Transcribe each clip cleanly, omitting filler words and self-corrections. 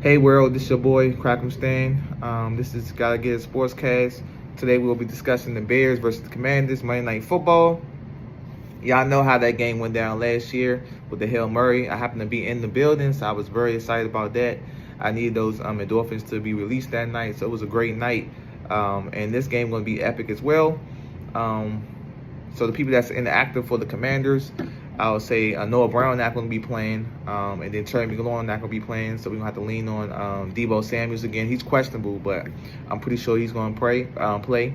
Hey world, this is your boy Crack'em Stan. This is Gotta Get It Sportscast. Today we will be discussing the Bears versus the Commanders Monday Night Football. Y'all know how that game went down last year with the Hail Murray. I happened to be in the building, so I was very excited about that. I needed those endorphins to be released that night, so it was a great night. And this game going to be epic as well. So the people that's inactive for the Commanders, I would say Noah Brown not going to be playing, and then Terry McLaurin not going to be playing, so we're going to have to lean on Deebo Samuels again. He's questionable, but I'm pretty sure he's going to play.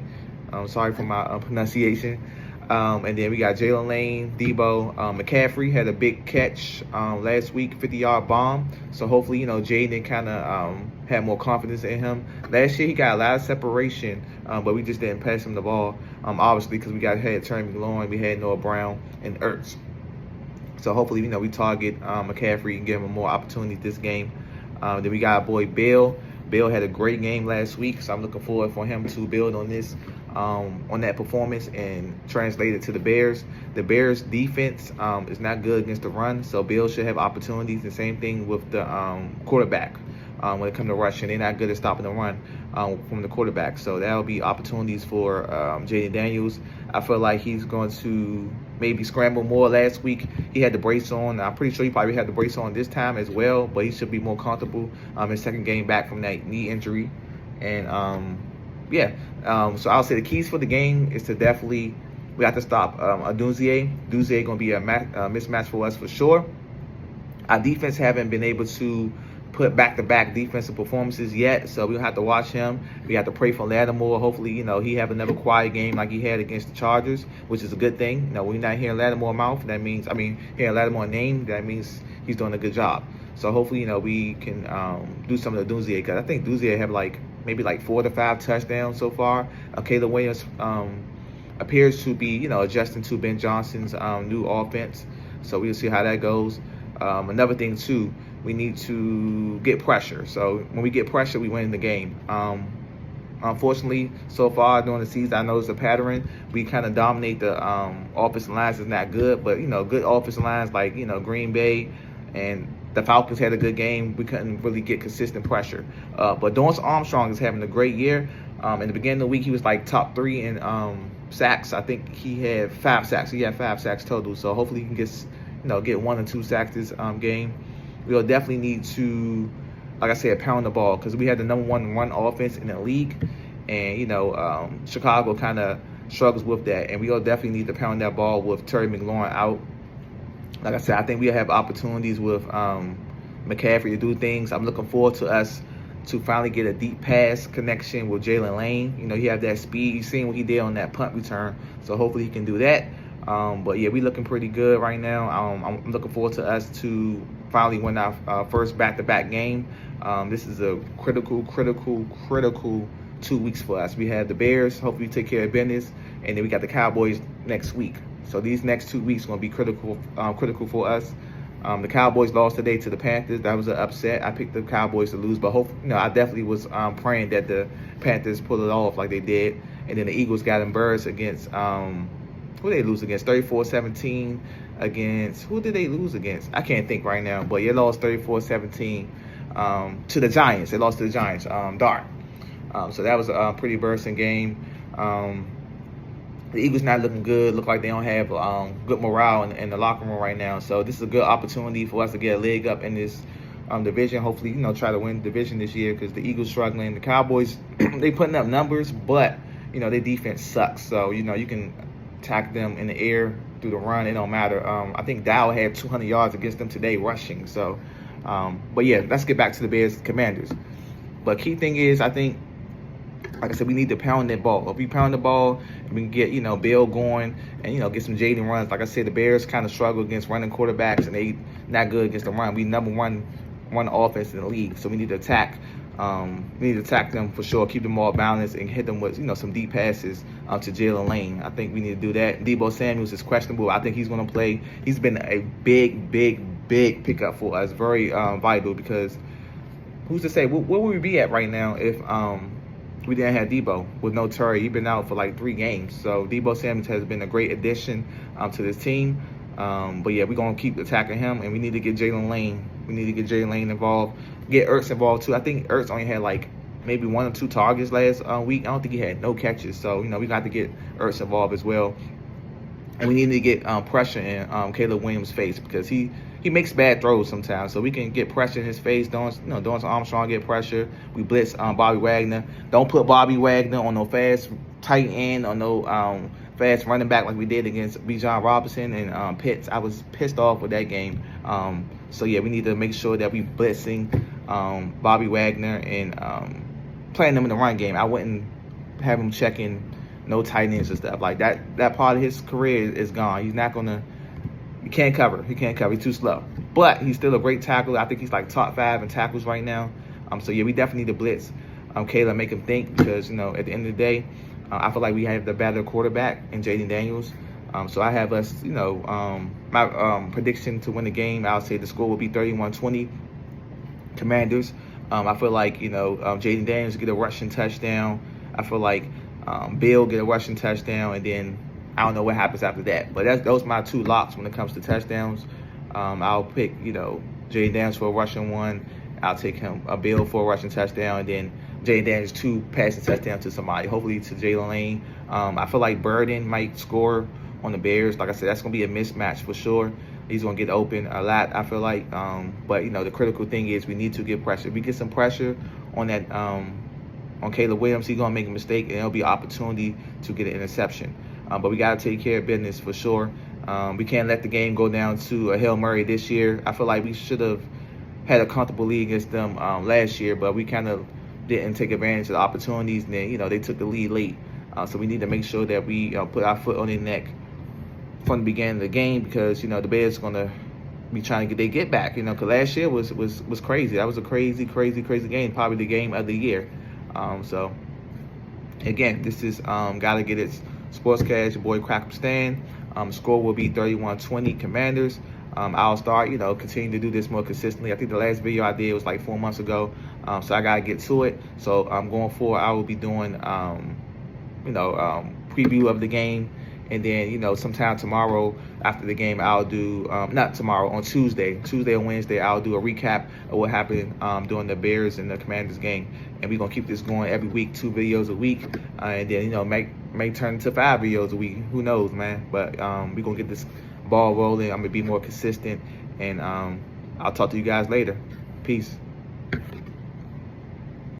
Sorry for my pronunciation. And then we got Jalen Lane, Deebo, McCaffrey had a big catch last week, 50-yard bomb. So hopefully, Jaden kind of had more confidence in him. Last year he got a lot of separation, but we just didn't pass him the ball, obviously, because we had Terry McLaurin, we had Noah Brown, and Ertz. So hopefully, we target McCaffrey and give him more opportunity this game. Then we got our boy Bill. Bill had a great game last week, so I'm looking forward for him to build on this, on that performance and translate it to the Bears. The Bears defense is not good against the run, so Bill should have opportunities. The same thing with the quarterback. When it comes to rushing, they're not good at stopping the run from the quarterback. So that'll be opportunities for Jaden Daniels. I feel like he's going to maybe scramble more. Last week he had the brace on. I'm pretty sure he probably had the brace on this time as well, but he should be more comfortable his second game back from that knee injury. And so I'll say the keys for the game is to definitely, we have to stop Adunzie. Adunzie going to be a mismatch for us for sure. Our defense haven't been able to put back-to-back defensive performances yet, so we don't have to watch him. We have to pray for Lattimore. Hopefully, he have another quiet game like he had against the Chargers, which is a good thing. We're not hearing Lattimore mouth. That means, hearing Lattimore name, that means he's doing a good job. So hopefully, we can do some of the Dunzier, because I think Dunzier have maybe 4 to 5 touchdowns so far. Caleb Williams appears to be, adjusting to Ben Johnson's new offense. So we'll see how that goes. Another thing too, we need to get pressure. So when we get pressure, we win the game. Unfortunately, so far during the season, I know it's a pattern. We kind of dominate the offensive lines. Is not good, but good offensive lines like Green Bay and the Falcons had a good game. We couldn't really get consistent pressure. But Dorrance Armstrong is having a great year. In the beginning of the week, he was top 3 in sacks. I think he had 5 sacks. He had 5 sacks total. So hopefully he can get 1 or 2 sacks this game. We'll definitely need to, like I said, pound the ball, because we had the #1 run offense in the league, and Chicago kind of struggles with that, and we'll definitely need to pound that ball with Terry McLaurin out. Like I said, I think we'll have opportunities with McCaffrey to do things. I'm looking forward to us to finally get a deep pass connection with Jalen Lane. He have that speed. You've seen what he did on that punt return, so hopefully he can do that. But yeah, we're looking pretty good right now. I'm looking forward to us to finally win our first back-to-back game. This is a critical 2 weeks for us. We have the Bears, hopefully take care of business, and then we got the Cowboys next week. So these next 2 weeks are going to be critical for us. The Cowboys lost today to the Panthers. That was an upset. I picked the Cowboys to lose, but hopefully, I definitely was praying that the Panthers pull it off like they did. And then the Eagles got embarrassed against who did they lose against? 34-17 against, who did they lose against? I can't think right now, but they lost 34-17 to the Giants. They lost to the Giants, Dart. So that was a pretty embarrassing game. The Eagles not looking good. Look like they don't have good morale in the locker room right now. So this is a good opportunity for us to get a leg up in this division. Hopefully, try to win the division this year, because the Eagles struggling. The Cowboys, they putting up numbers, but, their defense sucks. So, you can attack them in the air through the run. It don't matter. I think Dow had 200 yards against them today rushing. So, but yeah, let's get back to the Bears Commanders. But key thing is, I think, like I said, we need to pound that ball. If we pound the ball, we can get, Bill going and, get some Jaden runs. Like I said, the Bears kind of struggle against running quarterbacks, and they not good against the run. We #1 run offense in the league. So we need to attack. We need to attack them for sure, keep them all balanced, and hit them with, some deep passes to Jalen Lane. I think we need to do that. Deebo Samuels is questionable. I think he's going to play. He's been a big pickup for us. Very vital, because who's to say, where would we be at right now if we didn't have Deebo with no Terry? He's been out for 3 games. So Deebo Samuels has been a great addition to this team. But yeah, we're gonna keep attacking him, and we need to get Jalen Lane. We need to get Jalen Lane involved. Get Ertz involved too. I think Ertz only had like maybe 1 or 2 targets last week. I don't think he had no catches. So we got to get Ertz involved as well. And we need to get pressure in Caleb Williams' face, because he makes bad throws sometimes. So we can get pressure in his face, doing some Armstrong, get pressure. We blitz Bobby Wagner. Don't put Bobby Wagner on no fast tight end or no fast running back like we did against Bijan Robinson and Pitts. I was pissed off with that game. So yeah, we need to make sure that we blitzing Bobby Wagner and playing them in the run game. I wouldn't have him checking no tight ends and stuff like that. That part of his career is gone. He's not gonna. He can't cover. He's too slow. But he's still a great tackler. I think he's like top 5 in tackles right now. So yeah, we definitely need to blitz Caleb, make him think, because at the end of the day, I feel like we have the better quarterback in Jaden Daniels. So I have us, my prediction to win the game, I'll say the score will be 31-20 Commanders. I feel like, Jaden Daniels get a rushing touchdown. I feel like Bill get a rushing touchdown, and then I don't know what happens after that. But those are my 2 locks when it comes to touchdowns. I'll pick, Jaden Daniels for a rushing one. I'll take a Bill for a rushing touchdown, and then Jaden Daniels 2 passing touchdowns to somebody, hopefully to Jalen Lane. I feel like Burden might score on the Bears. Like I said, that's going to be a mismatch for sure. He's going to get open a lot, I feel like. But, the critical thing is we need to get pressure. If we get some pressure on that on Caleb Williams, he's going to make a mistake, and there'll be an opportunity to get an interception. But we got to take care of business for sure. We can't let the game go down to a Hail Mary this year. I feel like we should have had a comfortable lead against them last year, but we kind of didn't take advantage of the opportunities, and then, they took the lead late. So we need to make sure that we put our foot on their neck from the beginning of the game, because, the Bears are going to be trying to get back, because last year was crazy. That was a crazy game, probably the game of the year. So, again, this is Gotta Get It Sportscast, your boy Crackham Stan. Score will be 31-20 Commanders. I'll start, continue to do this more consistently. I think the last video I did was like 4 months ago, so I got to get to it. So going forward, I will be doing, preview of the game. And then, sometime tomorrow after the game, I'll do, not tomorrow, on Tuesday or Wednesday, I'll do a recap of what happened during the Bears and the Commanders game. And we're going to keep this going every week, 2 videos a week. And then, may turn into 5 videos a week. Who knows, man? But we're going to get this ball rolling. I'm going to be more consistent. And I'll talk to you guys later. Peace.